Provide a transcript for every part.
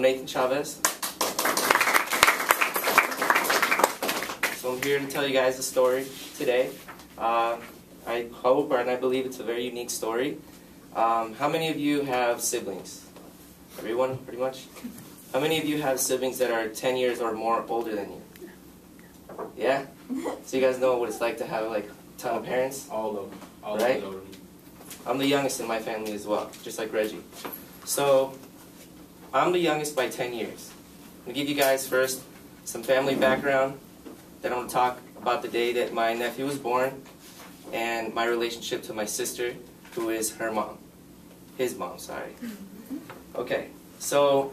I'm Nathan Chavez. So I'm here to tell you guys a story today. I hope and I believe it's a very unique story. How many of you have siblings? Everyone, pretty much? How many of you have siblings that are 10 years or more older than you? Yeah? So you guys know what it's like to have like a ton of parents? All of them. All right? Of them. I'm the youngest in my family as well, just like Reggie. So I'm the youngest by 10 years. I'm going to give you guys first some family background. Then I'm going to talk about the day that my nephew was born and my relationship to my sister, who is her mom. His mom, sorry. Okay, so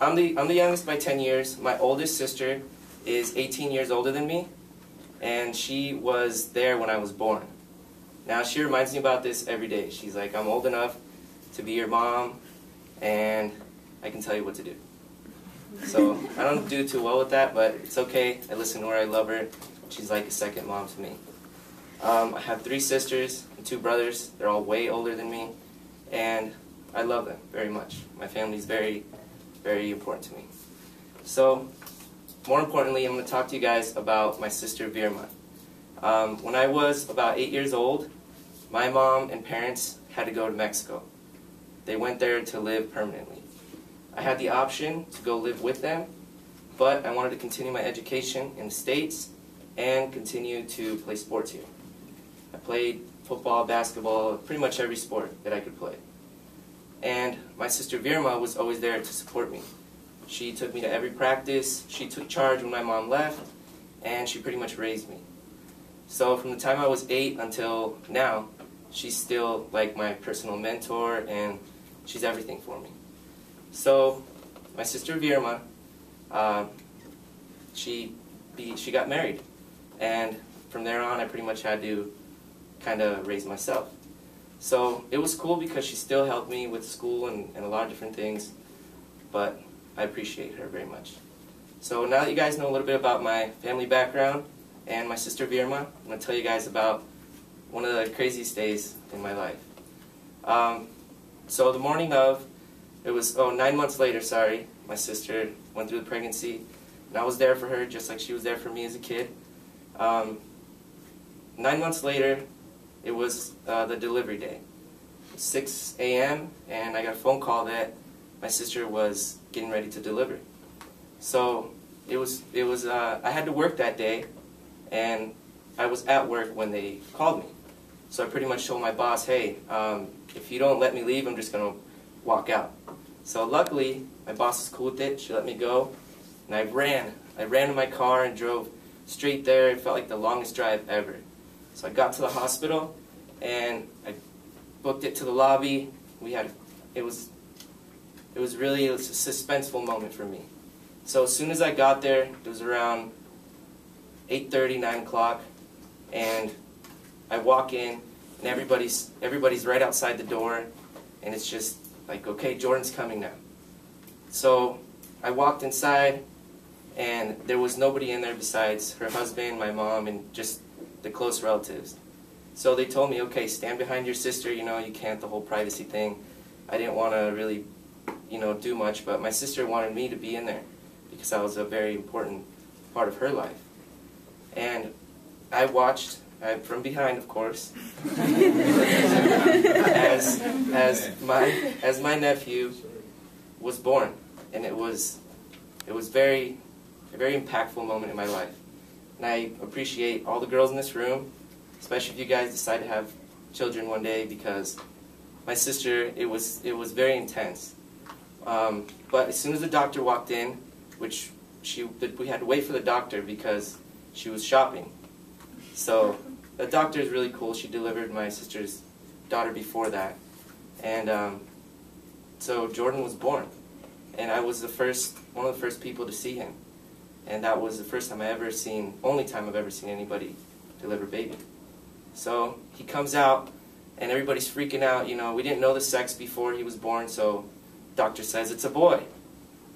I'm the youngest by 10 years. My oldest sister is 18 years older than me, and she was there when I was born. Now, she reminds me about this every day. She's like, I'm old enough to be your mom, and I can tell you what to do. So I don't do too well with that, but it's okay. I listen to her. I love her. She's like a second mom to me. I have 3 sisters and 2 brothers. They're all way older than me, and I love them very much. My family's very, very important to me. So, more importantly, I'm going to talk to you guys about my sister Virma. When I was about 8 years old, my mom and parents had to go to Mexico. They went there to live permanently. I had the option to go live with them, but I wanted to continue my education in the States and continue to play sports here. I played football, basketball, pretty much every sport that I could play. And my sister Virma was always there to support me. She took me to every practice, she took charge when my mom left, and she pretty much raised me. So from the time I was 8 until now, she's still like my personal mentor, and she's everything for me. So my sister Virma, she got married, and from there on I pretty much had to kind of raise myself. So it was cool because she still helped me with school and a lot of different things, but I appreciate her very much. So now that you guys know a little bit about my family background and my sister Virma, I'm going to tell you guys about one of the craziest days in my life. So the morning of, it was 9 months later, sorry, my sister went through the pregnancy, and I was there for her just like she was there for me as a kid. 9 months later, it was the delivery day. 6 a.m. and I got a phone call that my sister was getting ready to deliver. So I had to work that day, and I was at work when they called me. So I pretty much told my boss, hey, if you don't let me leave, I'm just going to walk out. So luckily, my boss was cool with it. She let me go, and I ran. I ran to my car and drove straight there. It felt like the longest drive ever. So I got to the hospital, and I booked it to the lobby. It was really a suspenseful moment for me. So as soon as I got there, it was around 8:30, 9 o'clock, and I walk in, and everybody's right outside the door, and it's just like, okay, Jordan's coming now. So I walked inside, and there was nobody in there besides her husband, my mom, and just the close relatives. So they told me, okay, stand behind your sister, you know, you can't, the whole privacy thing. I didn't want to really, do much, but my sister wanted me to be in there because I was a very important part of her life. And I watched, from behind, of course, as my nephew was born, and it was a very impactful moment in my life. And I appreciate all the girls in this room, especially if you guys decide to have children one day, because my sister, it was very intense. But as soon as the doctor walked in, which we had to wait for the doctor because she was shopping. So the doctor is really cool. She delivered my sister's daughter before that. And so Jordan was born. And I was one of the first people to see him. And that was the first time only time I've ever seen anybody deliver a baby. So he comes out, and everybody's freaking out. We didn't know the sex before he was born, so doctor says it's a boy.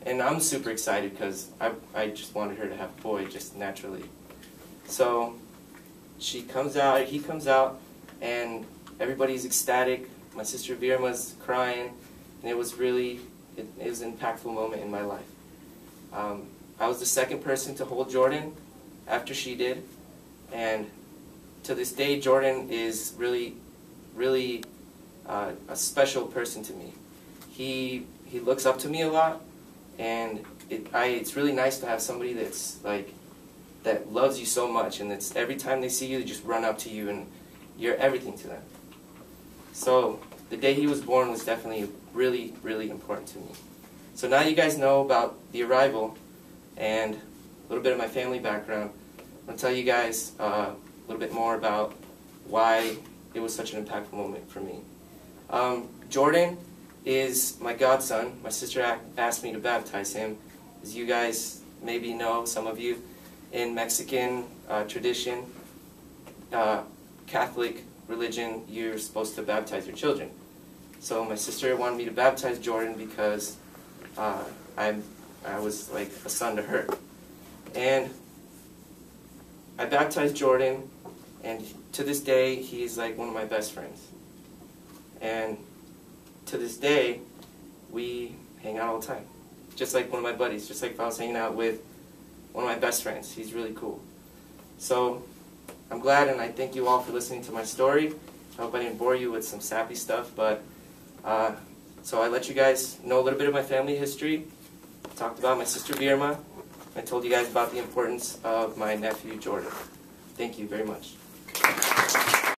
And I'm super excited because I just wanted her to have a boy just naturally. So he comes out, and everybody's ecstatic. My sister Virma's crying, and it was really it was an impactful moment in my life. I was the second person to hold Jordan after she did, and to this day, Jordan is really a special person to me. He looks up to me a lot, and it's really nice to have somebody that loves you so much, and it's every time they see you, they just run up to you, and you're everything to them. So the day he was born was definitely really important to me. So now you guys know about the arrival and a little bit of my family background. I'm going to tell you guys a little bit more about why it was such an impactful moment for me. Jordan is my godson. My sister asked me to baptize him. As you guys maybe know, some of you, in Mexican tradition, Catholic religion, you're supposed to baptize your children. So my sister wanted me to baptize Jordan because I was like a son to her. And I baptized Jordan, and to this day, he's like one of my best friends. And to this day, we hang out all the time. Just like one of my buddies, just like if I was hanging out with one of my best friends. He's really cool. So I'm glad, and I thank you all for listening to my story. I hope I didn't bore you with some sappy stuff, but so I let you guys know a little bit of my family history. I talked about my sister Birma. I told you guys about the importance of my nephew Jordan. Thank you very much.